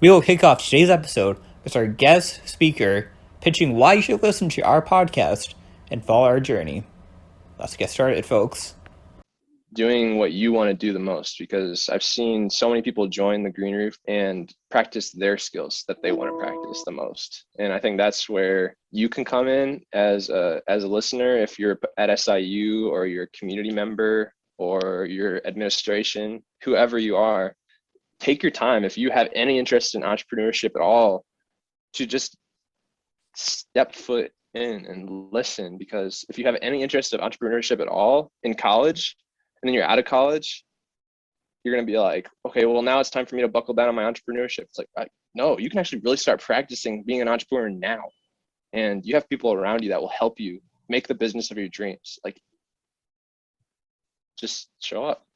We will kick off today's episode with our guest speaker pitching why you should listen to our podcast and follow our journey. Let's get started, folks. Doing what you want to do the most, because I've seen so many people join the Green Roof and practice their skills that they want to practice the most. And I think that's where you can come in as a listener. If you're at SIU or you're a community member or your administration, whoever you are, take your time. If you have any interest in entrepreneurship at all, to just step foot in and listen. Because if you have any interest of entrepreneurship at all in college, and then you're out of college, you're going to be like, okay, well, now it's time for me to buckle down on my entrepreneurship. It's like, no, you can actually really start practicing being an entrepreneur now. And you have people around you that will help you make the business of your dreams. Like, just show up.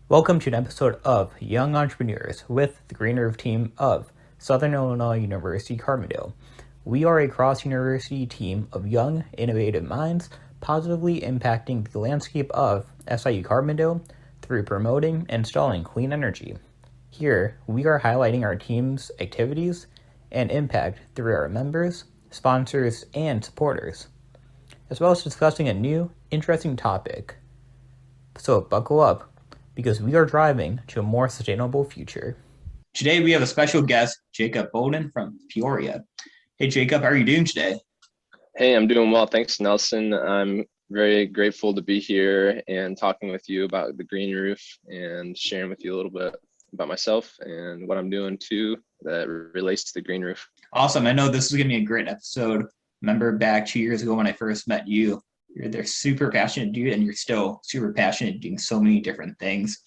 Welcome to an episode of Young Entrepreneurs with the Green Roof team of Southern Illinois University Carbondale. We are a cross-university team of young, innovative minds positively impacting the landscape of SIU Carbondale through promoting and installing clean energy. Here, we are highlighting our team's activities and impact through our members, sponsors, and supporters, as well as discussing a new, interesting topic. So buckle up, because we are driving to a more sustainable future. Today, we have a special guest, Jacob Bolton from Peoria. Hey, Jacob, how are you doing today? Hey, I'm doing well. Thanks, Nelson. I'm very grateful to be here and talking with you about the Green Roof and sharing with you a little bit about myself and what I'm doing too that relates to the Green Roof. Awesome. I know this is going to be a great episode. Remember back 2 years ago when I first met you, you're super passionate dude, and you're still super passionate doing so many different things.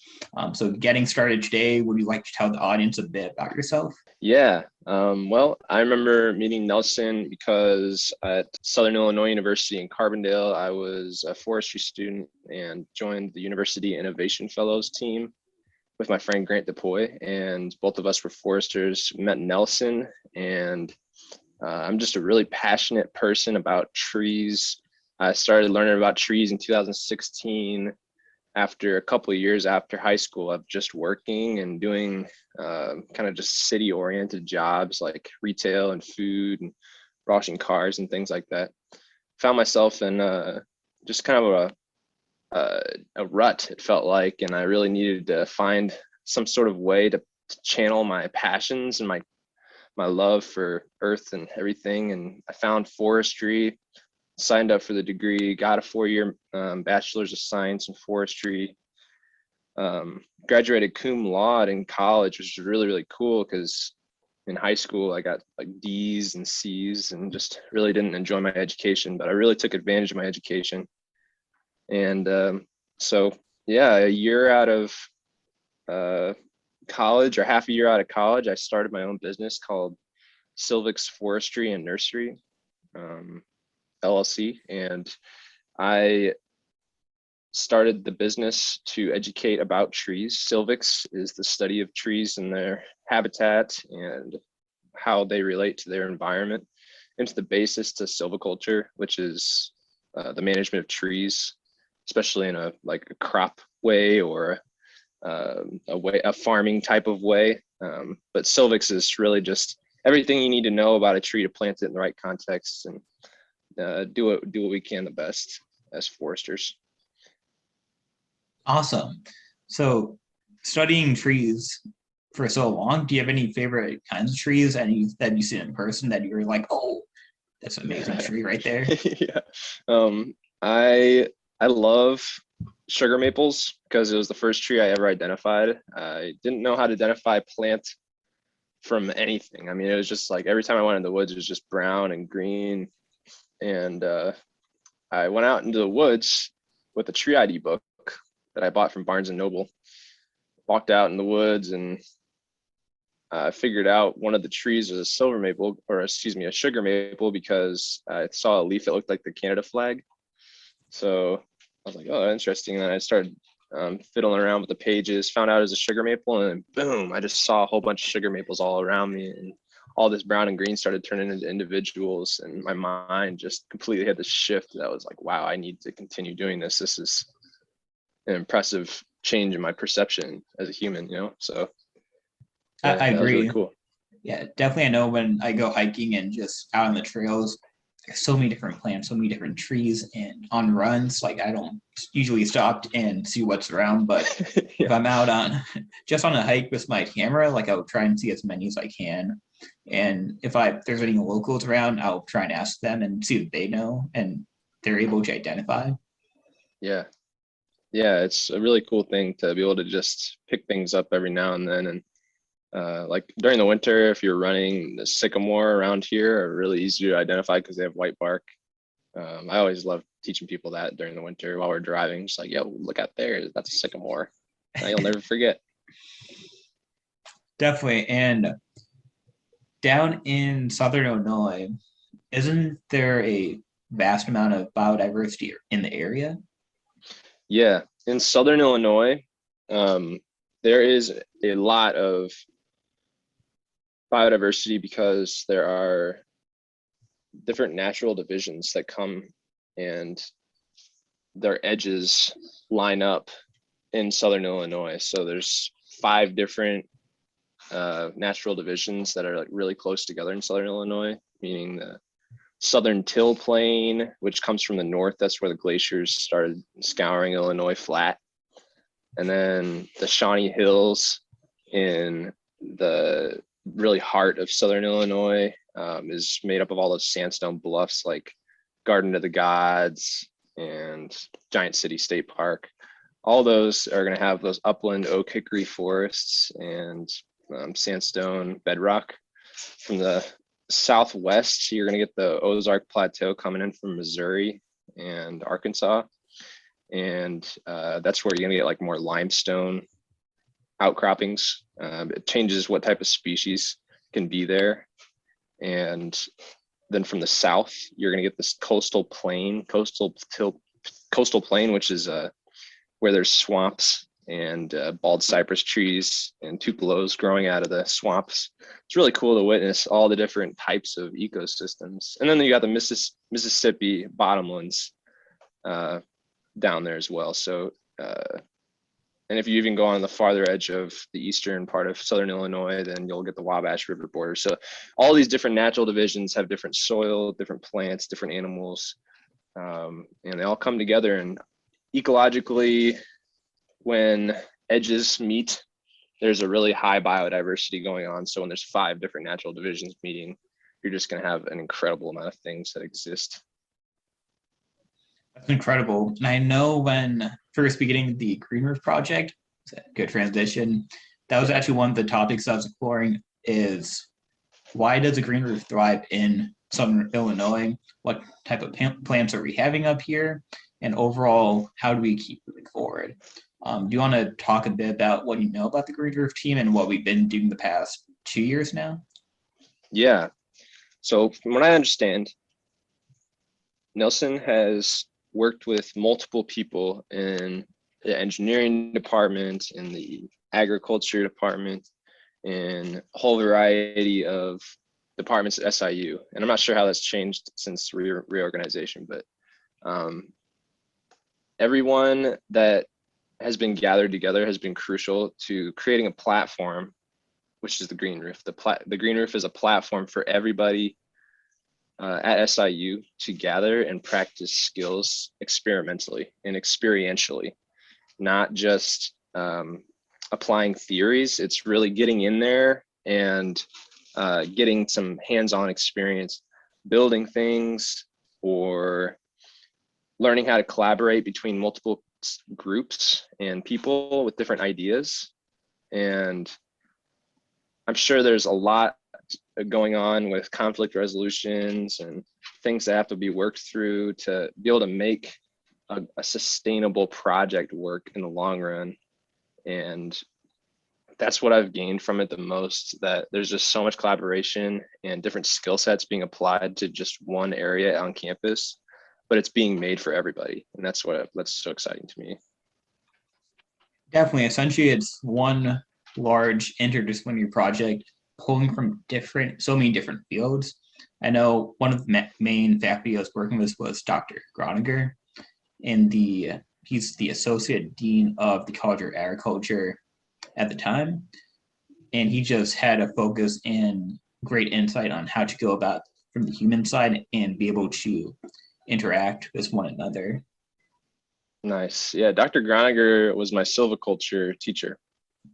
So getting started today, would you like to tell the audience a bit about yourself? Yeah. Well, I remember meeting Nelson because at Southern Illinois University in Carbondale, I was a forestry student and joined the University Innovation Fellows team with my friend Grant DePoy, and both of us were foresters. Met Nelson, and I'm just a really passionate person about trees. I started learning about trees in 2016 after a couple of years after high school of just working and doing kind of just city oriented jobs like retail and food and washing cars and things like that. Found myself in just kind of a rut, it felt like, and I really needed to find some sort of way to channel my passions and my love for earth and everything. And I found forestry, signed up for the degree, got a 4-year bachelor's of science in forestry, graduated cum laude in college, which was really, really cool because in high school I got like D's and C's and just really didn't enjoy my education, but I really took advantage of my education. And so, yeah, a year out of college, or half a year out of college, I started my own business called Silvix Forestry and Nursery, LLC. And I started the business to educate about trees. Silvix is the study of trees and their habitat and how they relate to their environment. It's the basis to silviculture, which is the management of trees, especially in a crop way or a farming type of way. But Silvix is really just everything you need to know about a tree to plant it in the right context and do what we can the best as foresters. Awesome. So studying trees for so long, do you have any favorite kinds of trees that you see in person that you're like, oh, that's an amazing tree right there? Yeah. I love sugar maples because it was the first tree I ever identified. I didn't know how to identify plant from anything. I mean, it was just like every time I went in the woods, it was just brown and green. And I went out into the woods with a tree ID book that I bought from Barnes and Noble. Walked out in the woods and figured out one of the trees was a silver maple, or excuse me, a sugar maple, because I saw a leaf that looked like the Canada flag. So I was like, oh, interesting. And then I started fiddling around with the pages, found out it was a sugar maple, and then boom, I just saw a whole bunch of sugar maples all around me. And all this brown and green started turning into individuals. And my mind just completely had this shift that was like, wow, I need to continue doing this. This is an impressive change in my perception as a human, So Yeah, I that was really agree. cool. Yeah, definitely. I know when I go hiking and just out on the trails, there's so many different plants, so many different trees, and on runs, like I don't usually stop and see what's around, but if Yeah. I'm out on just on a hike with my camera, like I'll try and see as many as I can. And if there's any locals around, I'll try and ask them and see if they know and they're able to identify. Yeah. Yeah, it's a really cool thing to be able to just pick things up every now and then. And like during the winter, if you're running, the sycamore around here are really easy to identify because they have white bark. I always love teaching people that during the winter while we're driving. Just like, yo, look out there, that's a sycamore. Now you'll never forget. Definitely. And down in southern Illinois, isn't there a vast amount of biodiversity in the area? Yeah, in Southern Illinois, there is a lot of biodiversity because there are different natural divisions that come and their edges line up in Southern Illinois. So there's 5 different natural divisions that are like really close together in Southern Illinois, meaning the Southern Till Plain, which comes from the north. That's where the glaciers started scouring Illinois flat. And then the Shawnee Hills in the really heart of Southern Illinois is made up of all those sandstone bluffs like Garden of the Gods and Giant City State Park. All those are going to have those upland oak hickory forests and sandstone bedrock. From the southwest, you're going to get the Ozark Plateau coming in from Missouri and Arkansas. And that's where you're going to get like more limestone outcroppings. It changes what type of species can be there. And then from the south, you're going to get this coastal plain, which is where there's swamps and bald cypress trees and tupelos growing out of the swamps. It's really cool to witness all the different types of ecosystems. And then you got the Mississippi bottomlands down there as well. So, and if you even go on the farther edge of the eastern part of Southern Illinois, then you'll get the Wabash River border. So all these different natural divisions have different soil, different plants, different animals, and they all come together. And ecologically, when edges meet, there's a really high biodiversity going on. So when there's 5 different natural divisions meeting, you're just going to have an incredible amount of things that exist. That's incredible. And I know when first beginning the Green Roof project, good transition, that was actually one of the topics I was exploring is why does a green roof thrive in Southern Illinois? What type of plants are we having up here? And overall, how do we keep moving forward? Do you want to talk a bit about what you know about the Green Roof team and what we've been doing the past 2 years now? Yeah. So from what I understand, Nelson has worked with multiple people in the engineering department, in the agriculture department, in a whole variety of departments at SIU. And I'm not sure how that's changed since reorganization, but everyone that has been gathered together has been crucial to creating a platform, which is the Green Roof. The Green Roof is a platform for everybody at SIU to gather and practice skills experimentally and experientially, not just applying theories. It's really getting in there and getting some hands-on experience building things or learning how to collaborate between multiple groups and people with different ideas. And I'm sure there's a lot going on with conflict resolutions and things that have to be worked through to be able to make a sustainable project work in the long run. And that's what I've gained from it the most, that there's just so much collaboration and different skill sets being applied to just one area on campus, but it's being made for everybody. And that's so exciting to me. Definitely. Essentially, it's one large interdisciplinary project pulling from so many different fields. I know one of the main faculty I was working with was Dr. Groninger, and he's the associate dean of the College of Agriculture at the time. and he just had a focus and great insight on how to go about from the human side and be able to interact with one another. Nice. Yeah, Dr. Groniger was my silviculture teacher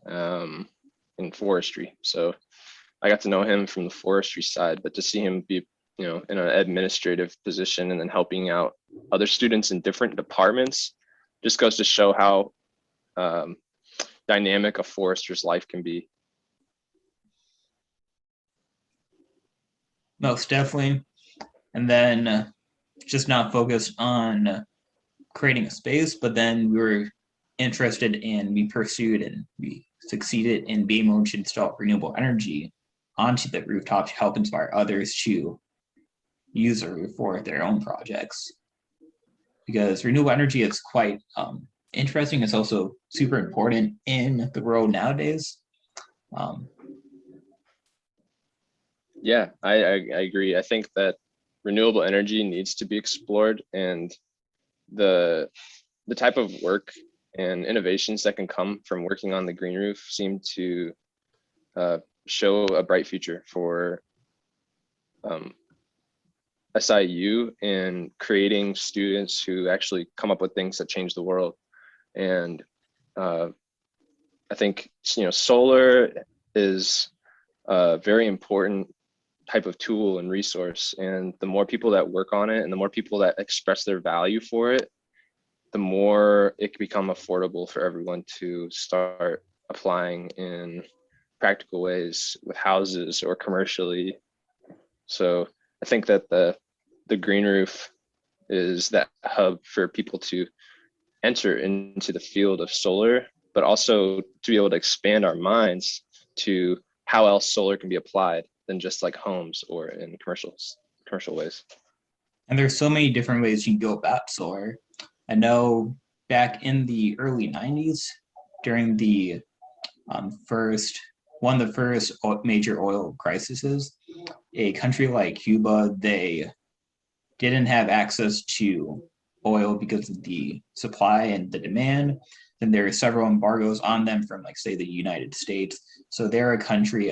in forestry. So I got to know him from the forestry side, but to see him be, in an administrative position and then helping out other students in different departments just goes to show how dynamic a forester's life can be. Most definitely. And then just not focused on creating a space, but then we were interested in, we pursued and we succeeded in being able to install renewable energy onto the rooftop to help inspire others to use the roof for their own projects. Because renewable energy is quite interesting. It's also super important in the world nowadays. Yeah, I agree. I think that renewable energy needs to be explored, and the type of work and innovations that can come from working on the green roof seem to show a bright future for SIU and creating students who actually come up with things that change the world. And I think solar is a very important type of tool and resource, and the more people that work on it and the more people that express their value for it, the more it can become affordable for everyone to start applying in practical ways with houses or commercially. So I think that the green roof is that hub for people to enter into the field of solar, but also to be able to expand our minds to how else solar can be applied than just like homes or in commercial ways. And there's so many different ways you can go about solar. I know back in the early 90s, during the one of the first major oil crises, a country like Cuba, they didn't have access to oil because of the supply and the demand. Then there are several embargoes on them from, like, say, the United States. So they're a country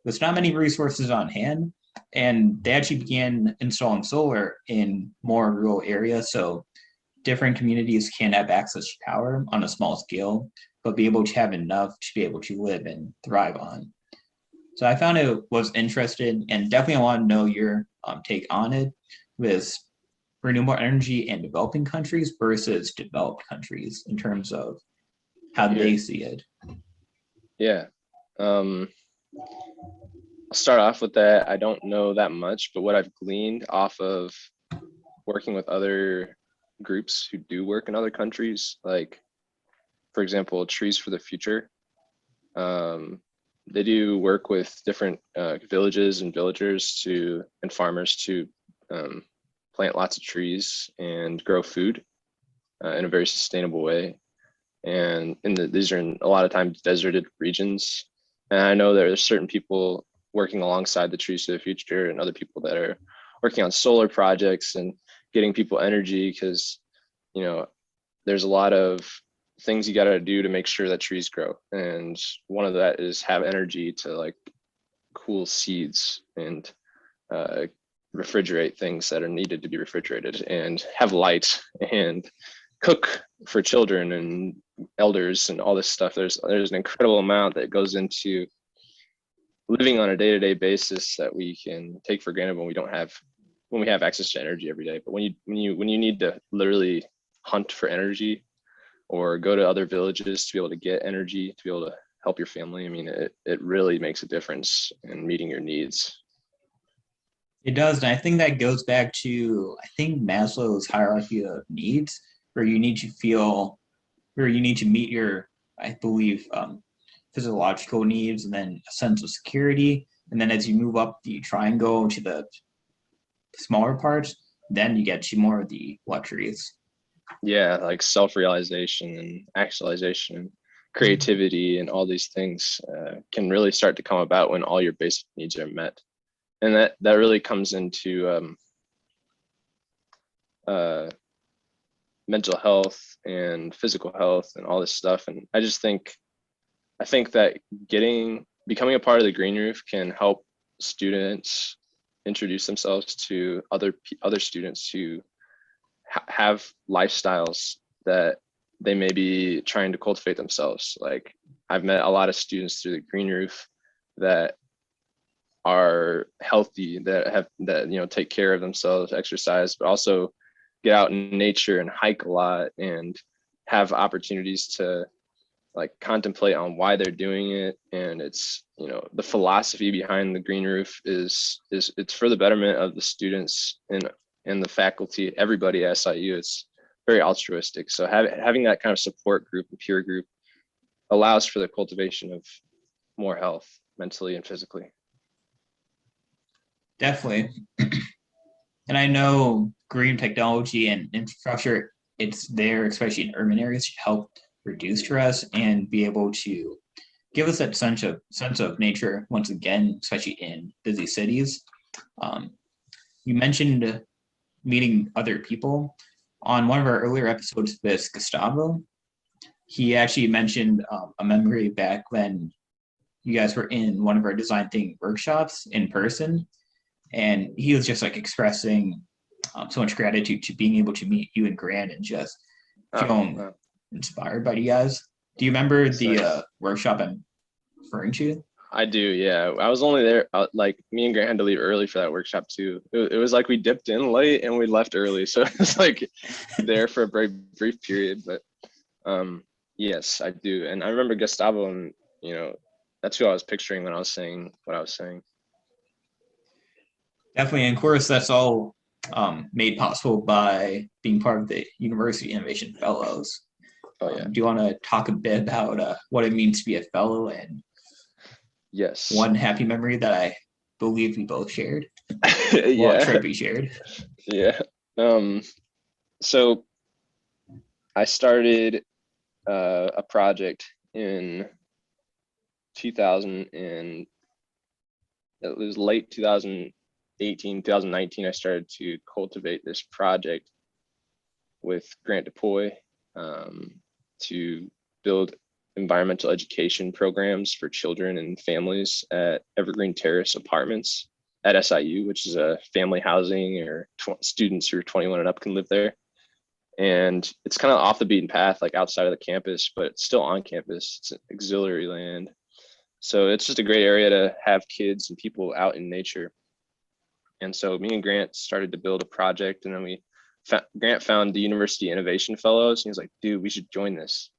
with not many resources on hand, and they actually began installing solar in more rural areas. So different communities can have access to power on a small scale, but be able to have enough to be able to live and thrive on. So I found it was interesting, and definitely I want to know your take on it with renewable energy in developing countries versus developed countries in terms of how they see it. Yeah. I'll start off with that. I don't know that much, but what I've gleaned off of working with other groups who do work in other countries, like, for example, Trees for the Future, they do work with different villages and villagers and farmers to plant lots of trees and grow food in a very sustainable way. And these are in a lot of times deserted regions. And I know there are certain people working alongside the Trees for the Future and other people that are working on solar projects and getting people energy, because there's a lot of things you got to do to make sure that trees grow, and one of that is have energy to like cool seeds and refrigerate things that are needed to be refrigerated, and have light and cook for children and elders and all this stuff. There's an incredible amount that goes into living on a day-to-day basis that we can take for granted when we have access to energy every day. But when you need to literally hunt for energy or go to other villages to be able to get energy, to be able to help your family, I mean, it really makes a difference in meeting your needs. It does, and I think that goes back to, I think, Maslow's hierarchy of needs, where you need to meet your, I believe, physiological needs, and then a sense of security. And then as you move up the triangle to the smaller parts, then you get to more of the luxuries. Yeah, like self-realization and actualization and creativity and all these things can really start to come about when all your basic needs are met. And that really comes into mental health and physical health and all this stuff. And I think that getting becoming a part of the Green Roof can help students introduce themselves to other students who have lifestyles that they may be trying to cultivate themselves. Like, I've met a lot of students through the Green Roof that are healthy, that take care of themselves, exercise, but also get out in nature and hike a lot and have opportunities to like contemplate on why they're doing it. And it's, the philosophy behind the Green Roof is it's for the betterment of the students and the faculty, everybody at SIU. It's very altruistic. So having that kind of support group, a peer group, allows for the cultivation of more health mentally and physically. Definitely. And I know green technology and infrastructure, it's there, especially in urban areas, to help reduce stress and be able to give us that sense of nature once again, especially in busy cities. You mentioned meeting other people. On one of our earlier episodes with Gustavo, he actually mentioned a memory back when you guys were in one of our design thinking workshops in person, and he was just like expressing so much gratitude to being able to meet you and Grant and just feeling inspired by you guys. Do you remember the workshop I'm referring to? I do, yeah. I was only there, like me and Grant had to leave early for that workshop too. It was like we dipped in late and we left early. So it was like there for a very brief period, but yes, I do. And I remember Gustavo, and that's who I was picturing when I was saying what I was saying. Definitely, and of course, that's all made possible by being part of the University Innovation Fellows. Oh yeah. Do you want to talk a bit about what it means to be a fellow and yes, one happy memory that I believe we both shared? yeah, Well, trip we shared. Yeah. So I started a project in 2000, and it was late 2018, 2019. I started to cultivate this project with Grant DePoy to build environmental education programs for children and families at Evergreen Terrace Apartments at SIU, which is a family housing, or students who are 21 and up can live there. And it's kind of off the beaten path, like outside of the campus, but it's still on campus. It's an auxiliary land. So it's just a great area to have kids and people out in nature. And so me and Grant started to build a project, and then Grant found the University Innovation Fellows. And he was like, dude, we should join this.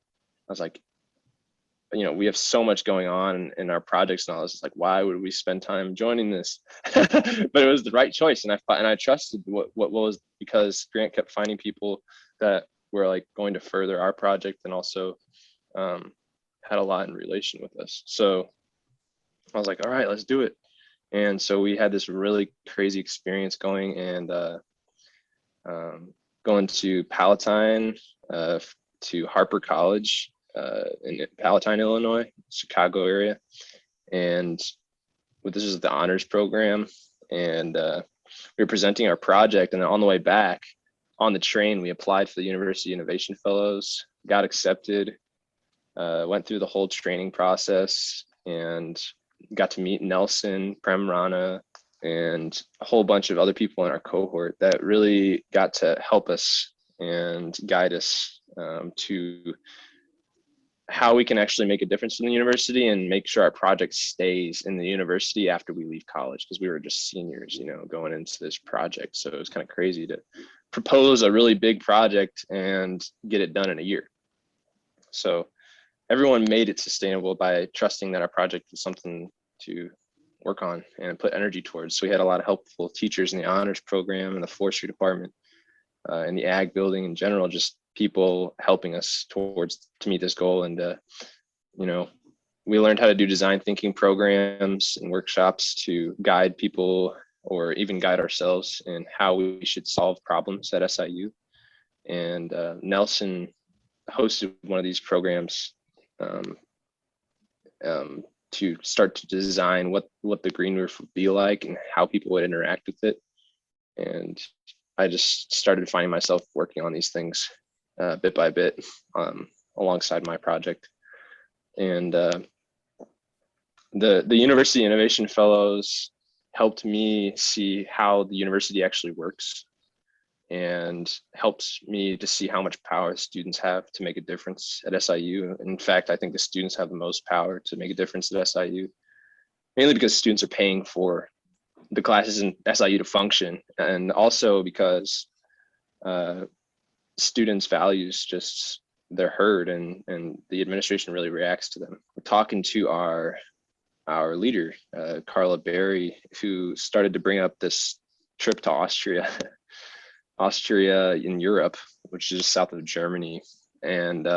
I was like, we have so much going on in our projects and all this. It's like, why would we spend time joining this? But it was the right choice. And I trusted what was, because Grant kept finding people that were like going to further our project, and also had a lot in relation with us. So I was like, all right, let's do it. And so we had this really crazy experience going, and going to Palatine, to Harper College in Palatine, Illinois, Chicago area. And this is the honors program. And we were presenting our project, and then on the way back on the train, we applied for the University Innovation Fellows, got accepted, went through the whole training process, and got to meet Nelson, Prem Rana, and a whole bunch of other people in our cohort that really got to help us and guide us to how we can actually make a difference in the university and make sure our project stays in the university after we leave college, because we were just seniors, going into this project. So it was kind of crazy to propose a really big project and get it done in a year. So everyone made it sustainable by trusting that our project was something to work on and put energy towards. So we had a lot of helpful teachers in the honors program and the forestry department, and the ag building in general, just people helping us to meet this goal. And we learned how to do design thinking programs and workshops to guide people, or even guide ourselves, in how we should solve problems at SIU. And Nelson hosted one of these programs to start to design what the Green Roof would be like and how people would interact with it. And I just started finding myself working on these things bit by bit alongside my project. And the University Innovation Fellows helped me see how the university actually works, and helps me to see how much power students have to make a difference at SIU. In fact, I think the students have the most power to make a difference at SIU, mainly because students are paying for the classes in SIU to function, and also because students' values just, they're heard, and the administration really reacts to them. We're talking to our leader, Carla Berry, who started to bring up this trip to Austria, Austria in Europe, which is south of Germany. And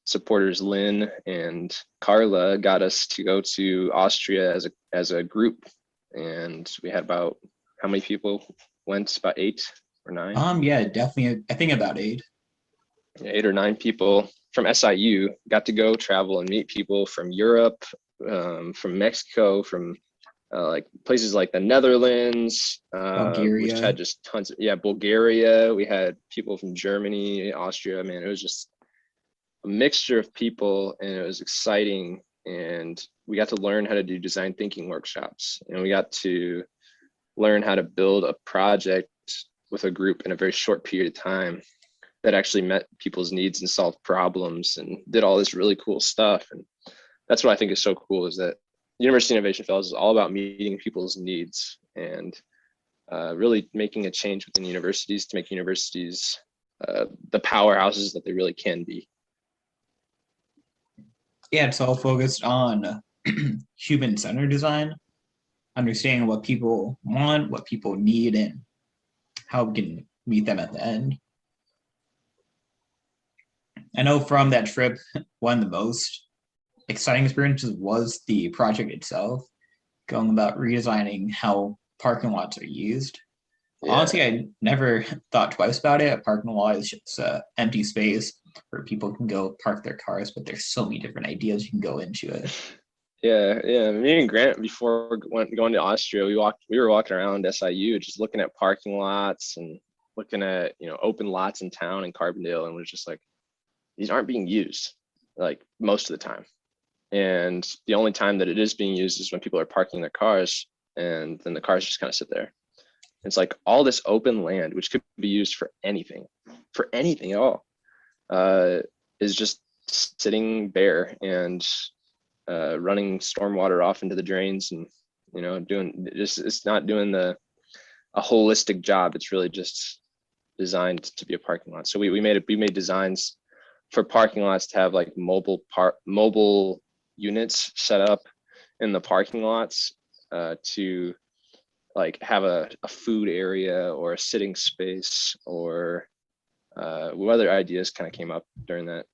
supporters Lynn and Carla got us to go to Austria as a group. And we had about, how many people went? About 8 or 9? Yeah, definitely. I think about 8. 8 or 9 people from SIU got to go travel and meet people from Europe, from Mexico, from like places like the Netherlands, which Bulgaria. had just tons of, Bulgaria. We had people from Germany, Austria. Man, it was just a mixture of people, and it was exciting. And we got to learn how to do design thinking workshops, and we got to learn how to build a project with a group in a very short period of time that actually met people's needs and solved problems and did all this really cool stuff. And that's what I think is so cool, is that University Innovation Fellows is all about meeting people's needs and really making a change within universities to make universities the powerhouses that they really can be. Yeah, it's all focused on human-centered design, understanding what people want, what people need, and how we can meet them at the end. I know from that trip, one of the most exciting experiences was the project itself, going about redesigning how parking lots are used. Yeah. Honestly, I never thought twice about it. A parking lot is just an empty space where people can go park their cars, but there's so many different ideas you can go into it. Yeah. Me and Grant, before going to Austria, we were walking around SIU, just looking at parking lots and looking at, open lots in town in Carbondale, and we're just like, these aren't being used, like, most of the time. And the only time that it is being used is when people are parking their cars, and then the cars just kind of sit there. It's like all this open land, which could be used for anything at all, is just sitting bare and running stormwater off into the drains, and doing just, it's not doing a holistic job. It's really just designed to be a parking lot. So we made designs for parking lots to have like mobile units set up in the parking lots to like have a food area or a sitting space, or what other ideas kind of came up during that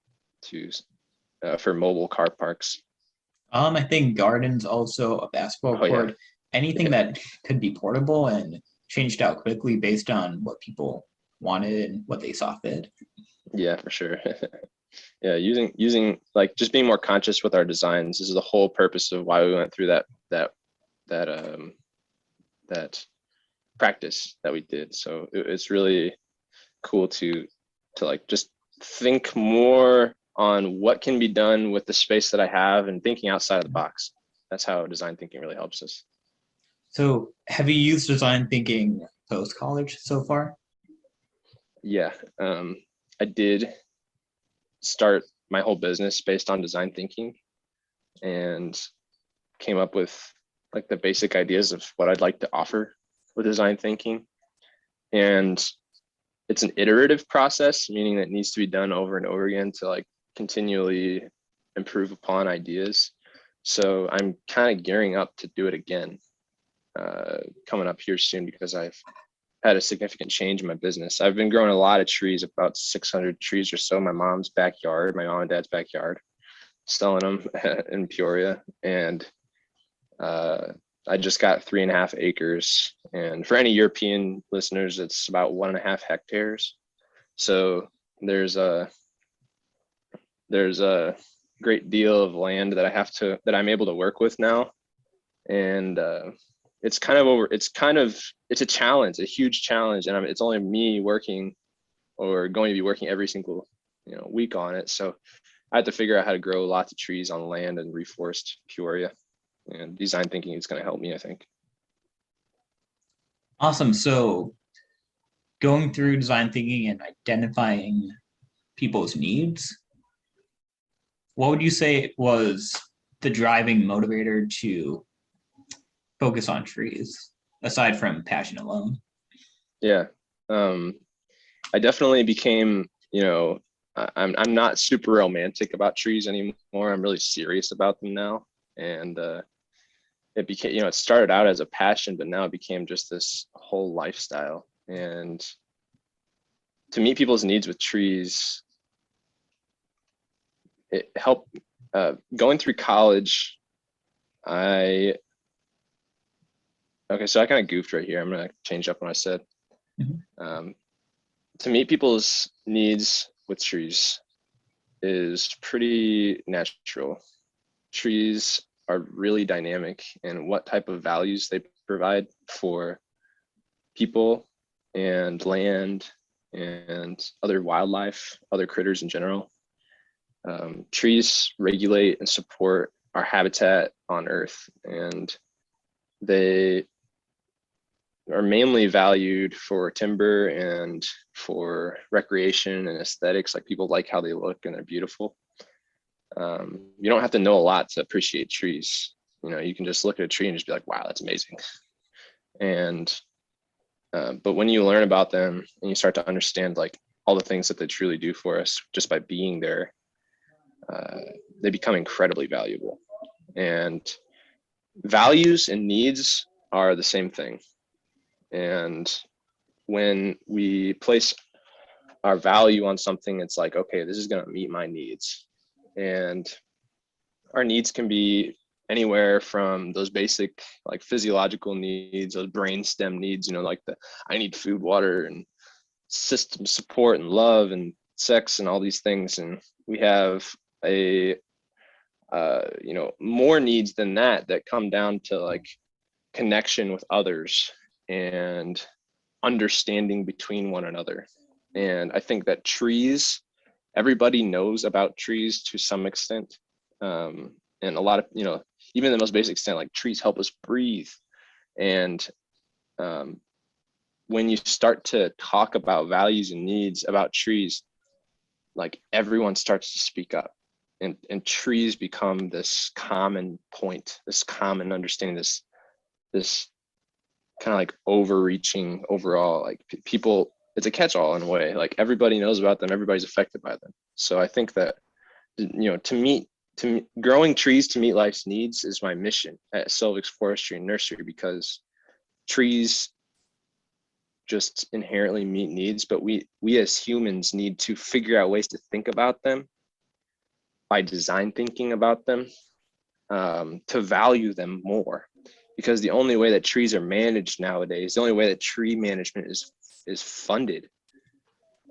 too, for mobile car parks. I think gardens, also a basketball court, anything that could be portable and changed out quickly based on what people wanted and what they saw fit. Yeah, for sure. Yeah, using like just being more conscious with our designs. This is the whole purpose of why we went through that practice that we did. So it's really cool to like just think more on what can be done with the space that I have, and thinking outside of the box. That's how design thinking really helps us. So have you used design thinking post-college so far? Yeah, I did start my whole business based on design thinking, and came up with like the basic ideas of what I'd like to offer with design thinking. And it's an iterative process, meaning that it needs to be done over and over again to like continually improve upon ideas. So I'm kind of gearing up to do it again coming up here soon, because I've had a significant change in my business. I've been growing a lot of trees, about 600 trees or so in my mom's backyard, my mom and dad's backyard, selling them in Peoria. And I just got 3.5 acres. And for any European listeners, it's about 1.5 hectares. So there's a great deal of land that I'm able to work with now. And it's a challenge, a huge challenge. And it's only me working, or going to be working every single week on it. So I had to figure out how to grow lots of trees on land and reforest Peoria. and design thinking is going to help me, I think. Awesome. So going through design thinking and identifying people's needs, what would you say was the driving motivator to focus on trees, aside from passion alone? Yeah. I definitely became, I'm not super romantic about trees anymore. I'm really serious about them now. And it became, it started out as a passion, but now it became just this whole lifestyle. And to meet people's needs with trees, it helped. Going through college, okay, so I kind of goofed right here. I'm gonna change up what I said. To meet people's needs with trees is pretty natural. Trees are really dynamic in what type of values they provide for people and land and other wildlife, other critters in general. Trees regulate and support our habitat on Earth, and they are mainly valued for timber and for recreation and aesthetics. Like, people like how they look and they're beautiful. You don't have to know a lot to appreciate trees. You can just look at a tree and just be like, wow, that's amazing. And but when you learn about them and you start to understand like all the things that they truly do for us just by being there, they become incredibly valuable. And values and needs are the same thing. And when we place our value on something, it's like, okay, this is going to meet my needs. And our needs can be anywhere from those basic like physiological needs, those brainstem needs, like I need food, water, and system support and love and sex and all these things. And we have more needs than that come down to like connection with others and understanding between one another. And I think that trees, everybody knows about trees to some extent. And a lot of, even the most basic extent, like trees help us breathe. And when you start to talk about values and needs about trees, like everyone starts to speak up, and trees become this common point, this common understanding, this kind of like overreaching overall, like people, it's a catch-all in a way. Like everybody knows about them, everybody's affected by them. So I think that, growing trees to meet life's needs is my mission at Selvix Forestry and Nursery, because trees just inherently meet needs, but we as humans need to figure out ways to think about them by design thinking about them, to value them more. Because the only way that trees are managed nowadays, the only way that tree management is funded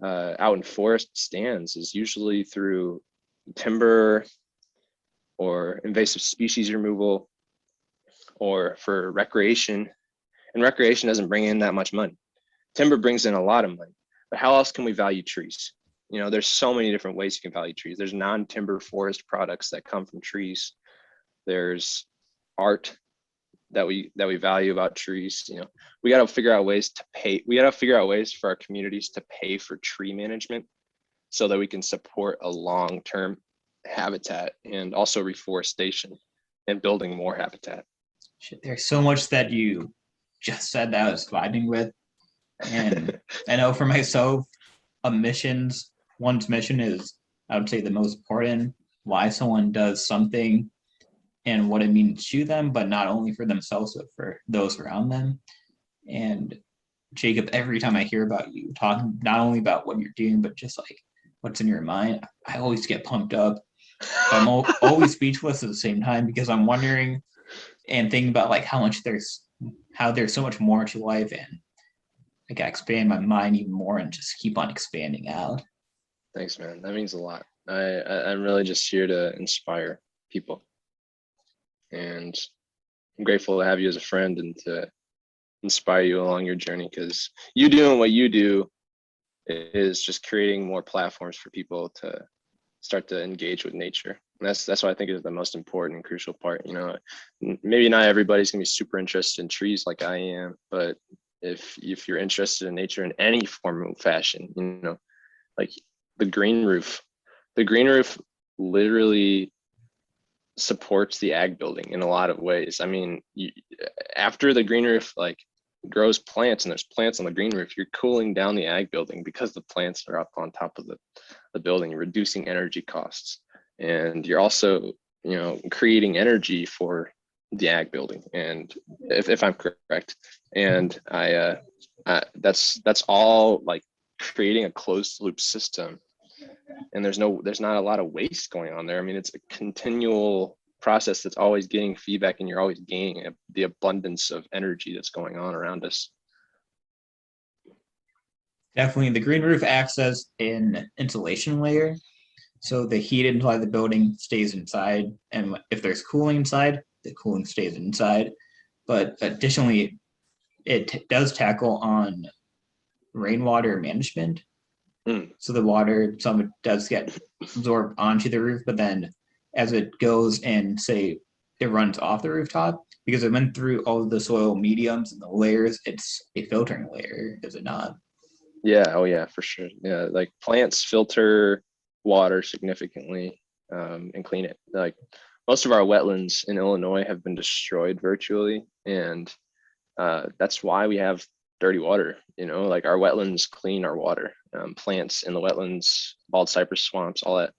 out in forest stands, is usually through timber or invasive species removal or for recreation. And recreation doesn't bring in that much money. Timber brings in a lot of money, but how else can we value trees? There's so many different ways you can value trees. There's non-timber forest products that come from trees. There's art that we value about trees. We got to figure out ways to pay. We got to figure out ways for our communities to pay for tree management so that we can support a long-term habitat and also reforestation and building more habitat. There's so much that you just said that I was vibing with. And I know for myself, one's mission is, I would say, the most important. Why someone does something and what it means to them, but not only for themselves, but for those around them. And Jacob, every time I hear about you talking, not only about what you're doing, but just like what's in your mind, I always get pumped up. I'm always speechless at the same time, because I'm wondering and thinking about like how there's so much more to life, and I gotta expand my mind even more and just keep on expanding out. Thanks, man. That means a lot. I'm really just here to inspire people. And I'm grateful to have you as a friend and to inspire you along your journey, because you doing what you do is just creating more platforms for people to start to engage with nature That's what I think is the most important and crucial part. You know, maybe not everybody's gonna be super interested in trees like I am, but if you're interested in nature in any form or fashion, you know, like the green roof, the green roof literally supports the ag building in a lot of ways. I mean, after the green roof like grows plants and there's plants on the green roof, you're cooling down the ag building because the plants are up on top of the building, reducing energy costs. And you're also, you know, creating energy for the ag building. And if I'm correct, and that's all like creating a closed loop system. And there's not a lot of waste going on there. I mean, it's a continual process that's always getting feedback, and you're always gaining the abundance of energy that's going on around us. Definitely, the green roof acts as an insulation layer. So the heat inside the building stays inside. And if there's cooling inside, the cooling stays inside. But additionally, it does tackle on rainwater management. So the water, some of it does get absorbed onto the roof, but then as it goes and say it runs off the rooftop, because it went through all of the soil mediums and the layers, it's a filtering layer, is it not? Yeah, oh yeah, for sure. Yeah, like plants filter water significantly and clean it. Like most of our wetlands in Illinois have been destroyed virtually, and that's why we have dirty water. You know, like our wetlands clean our water. Plants in the wetlands, bald cypress swamps, all that,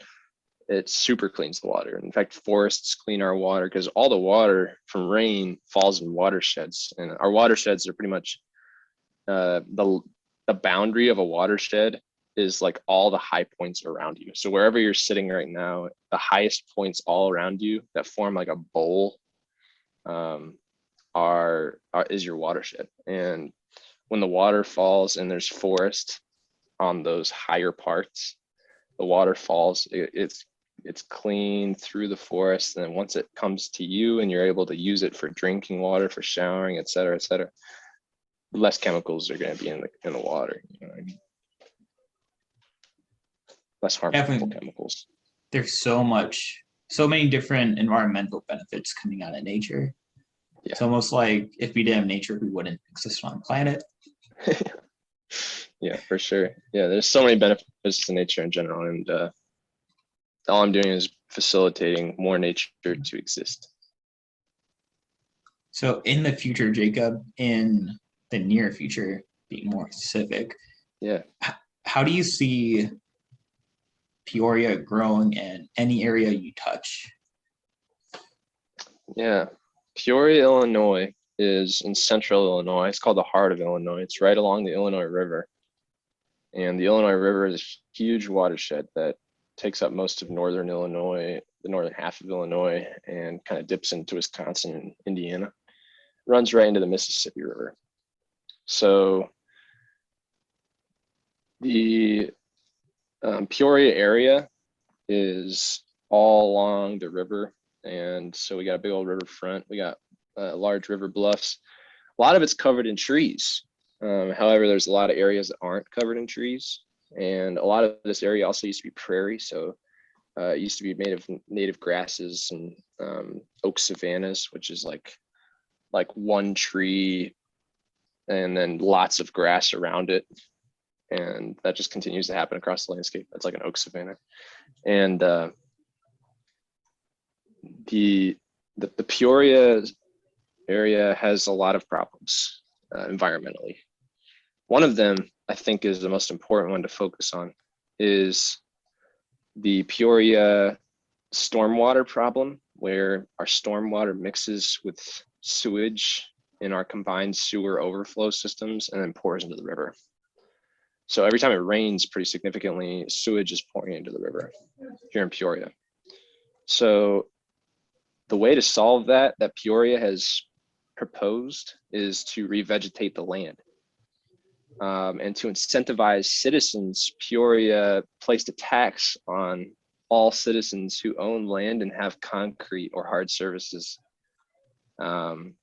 it super cleans the water. In fact, forests clean our water because all the water from rain falls in watersheds, and our watersheds are pretty much the boundary of a watershed is like all the high points around you. So wherever you're sitting right now, the highest points all around you that form like a bowl is your watershed. And when the water falls and there's forest on those higher parts, the water falls, it's clean through the forest, and then once it comes to you and you're able to use it for drinking water, for showering, et cetera, less chemicals are going to be in the water. You know what I mean? Less harmful Definitely. chemicals. There's so many different environmental benefits coming out of nature. Yeah. It's almost like if we didn't have nature, we wouldn't exist on the planet. Yeah, for sure. Yeah, there's so many benefits to nature in general, and all I'm doing is facilitating more nature to exist. So in the future, Jacob, in the near future, being more specific, yeah, how do you see Peoria growing in any area you touch? Yeah, Peoria, Illinois is in central Illinois. It's called the heart of Illinois. It's right along the Illinois River. And the Illinois River is a huge watershed that takes up most of northern Illinois, the northern half of Illinois, and kind of dips into Wisconsin and Indiana. Runs right into the Mississippi River. So the Peoria area is all along the river. And so we got a big old riverfront. We got large river bluffs. A lot of it's covered in trees. However, there's a lot of areas that aren't covered in trees. And a lot of this area also used to be prairie. So it used to be made of native grasses and oak savannas, which is like one tree and then lots of grass around it. And that just continues to happen across the landscape. That's like an oak savanna. And the Peoria area has a lot of problems environmentally. One of them, I think, is the most important one to focus on, is the Peoria stormwater problem, where our stormwater mixes with sewage in our combined sewer overflow systems and then pours into the river. So every time it rains pretty significantly, sewage is pouring into the river here in Peoria. So the way to solve that Peoria has proposed is to revegetate the land. And to incentivize citizens, Peoria placed a tax on all citizens who own land and have concrete or hard surfaces. And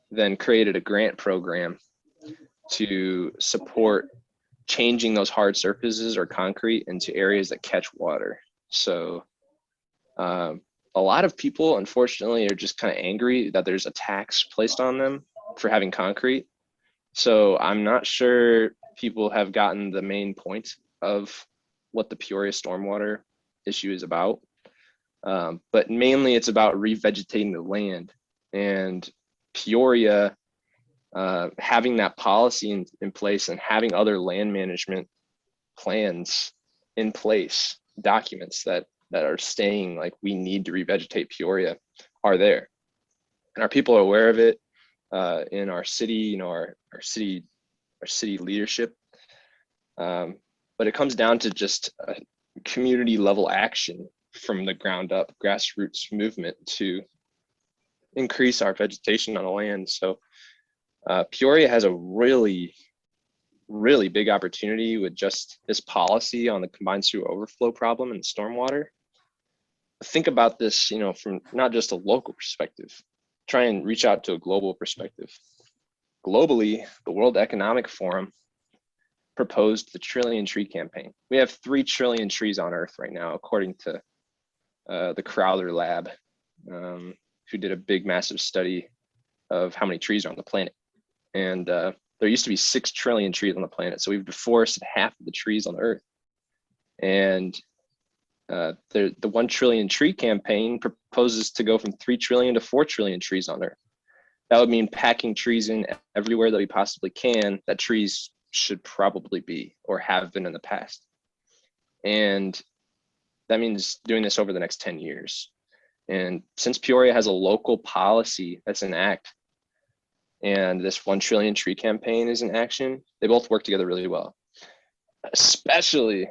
then created a grant program to support changing those hard surfaces or concrete into areas that catch water. So a lot of people, unfortunately, are just kind of angry that there's a tax placed on them for having concrete. So I'm not sure people have gotten the main point of what the Peoria stormwater issue is about. But mainly it's about revegetating the land, and Peoria having that policy in place and having other land management plans in place, documents that are saying like we need to revegetate Peoria are there, and our people are aware of it in our city, you know, our city leadership. But it comes down to just a community level action from the ground up, grassroots movement to increase our vegetation on the land. So Peoria has a really big opportunity with just this policy on the combined sewer overflow problem and stormwater. Think about this, you know, from not just a local perspective, try and reach out to a global perspective. Globally, the World Economic Forum proposed the Trillion Tree Campaign. We have 3 trillion trees on Earth right now, according to the Crowther Lab, who did a big, massive study of how many trees are on the planet. And there used to be 6 trillion trees on the planet. So we've deforested half of the trees on Earth. And the 1 trillion tree campaign proposes to go from 3 trillion to 4 trillion trees on Earth. That would mean packing trees in everywhere that we possibly can that trees should probably be or have been in the past. And that means doing this over the next 10 years. And since Peoria has a local policy that's in act, and this 1 trillion tree campaign is in action, they both work together really well. Especially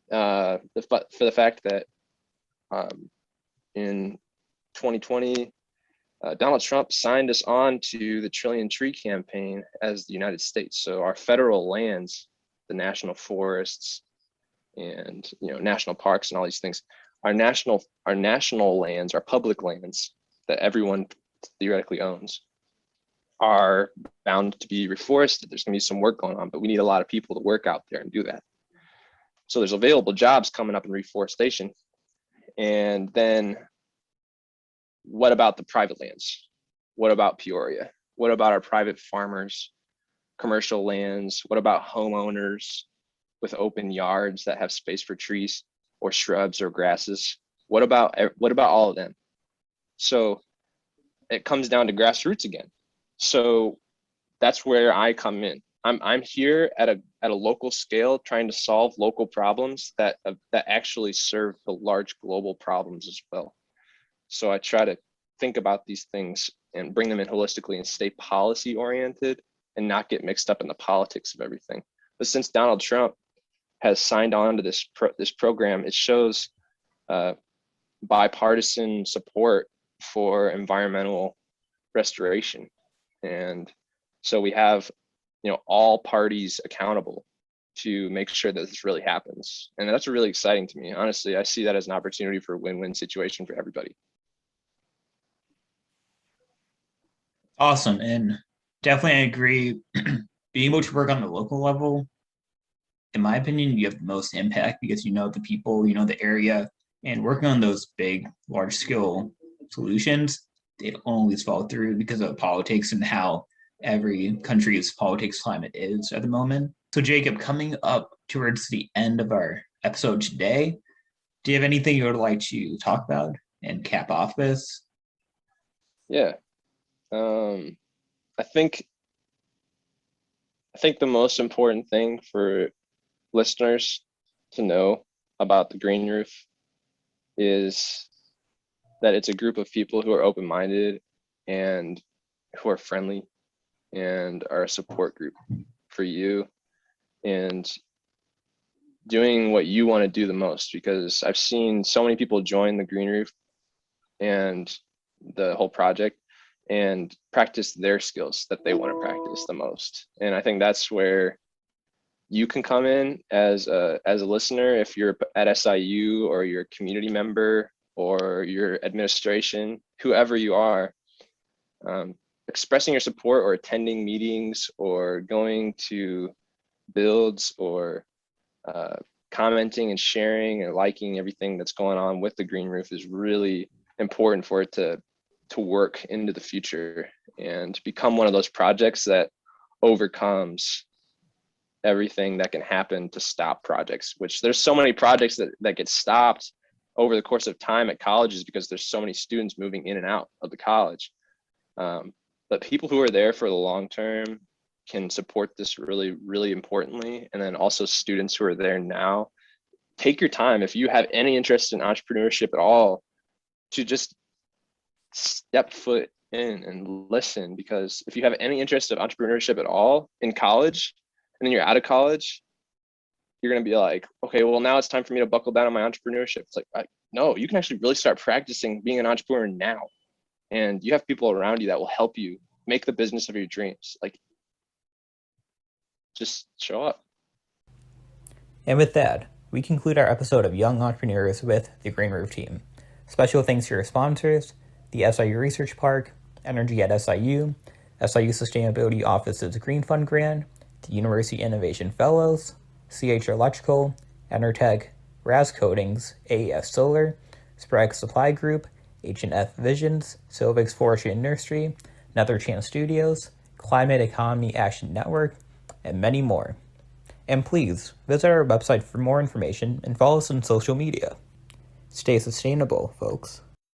for the fact that in 2020, Donald Trump signed us on to the Trillion Tree Campaign as the United States. So our federal lands, the national forests, and national parks and all these things, our national lands, our public lands that everyone theoretically owns, are bound to be reforested. There's going to be some work going on, but we need a lot of people to work out there and do that. So there's available jobs coming up in reforestation. And then what about the private lands? What about Peoria? What about our private farmers, commercial lands? What about homeowners with open yards that have space for trees or shrubs or grasses? What about all of them? So it comes down to grassroots again. So that's where I come in. I'm here at a local scale, trying to solve local problems that actually serve the large global problems as well. So I try to think about these things and bring them in holistically and stay policy oriented and not get mixed up in the politics of everything. But since Donald Trump has signed on to this program, it shows bipartisan support for environmental restoration. And so we have all parties accountable to make sure that this really happens. And that's really exciting to me. Honestly, I see that as an opportunity for a win-win situation for everybody. Awesome. And definitely I agree. Being able to work on the local level, in my opinion, you have the most impact because you know the people, the area, and working on those big, large scale solutions, they don't always fall through because of politics and how every country's politics climate is at the moment. So Jacob, coming up towards the end of our episode today, do you have anything you would like to talk about and cap off this? Yeah. I think the most important thing for listeners to know about the Green Roof is that it's a group of people who are open-minded and who are friendly and are a support group for you and doing what you want to do the most, because I've seen so many people join the Green Roof and the whole project and practice their skills that they want to practice the most. And I think that's where you can come in as a listener. If you're at SIU or you're a community member or your administration, whoever you are, expressing your support or attending meetings or going to builds or commenting and sharing and liking everything that's going on with the green roof is really important for it to work into the future and become one of those projects that overcomes everything that can happen to stop projects, which there's so many projects that get stopped over the course of time at colleges because there's so many students moving in and out of the college. But people who are there for the long term can support this really, really importantly. And then also students who are there now, take your time. If you have any interest in entrepreneurship at all, to just step foot in and listen, because if you have any interest of entrepreneurship at all in college, and then you're out of college, you're going to be like, okay, well, now it's time for me to buckle down on my entrepreneurship. It's like, no, you can actually really start practicing being an entrepreneur now. And you have people around you that will help you make the business of your dreams. Like, just show up. And with that, we conclude our episode of Young Entrepreneurs with the Green Roof team. Special thanks to your sponsors, the SIU Research Park, Energy at SIU Sustainability Office's Green Fund Grant, the University Innovation Fellows, CH Electrical, Enertech, Raz Coatings, AES Solar, Sprague Supply Group, H&F Visions, Silvix Forestry and Nursery, Nether Chance Studios, Climate Economy Action Network, and many more. And please visit our website for more information and follow us on social media. Stay sustainable, folks.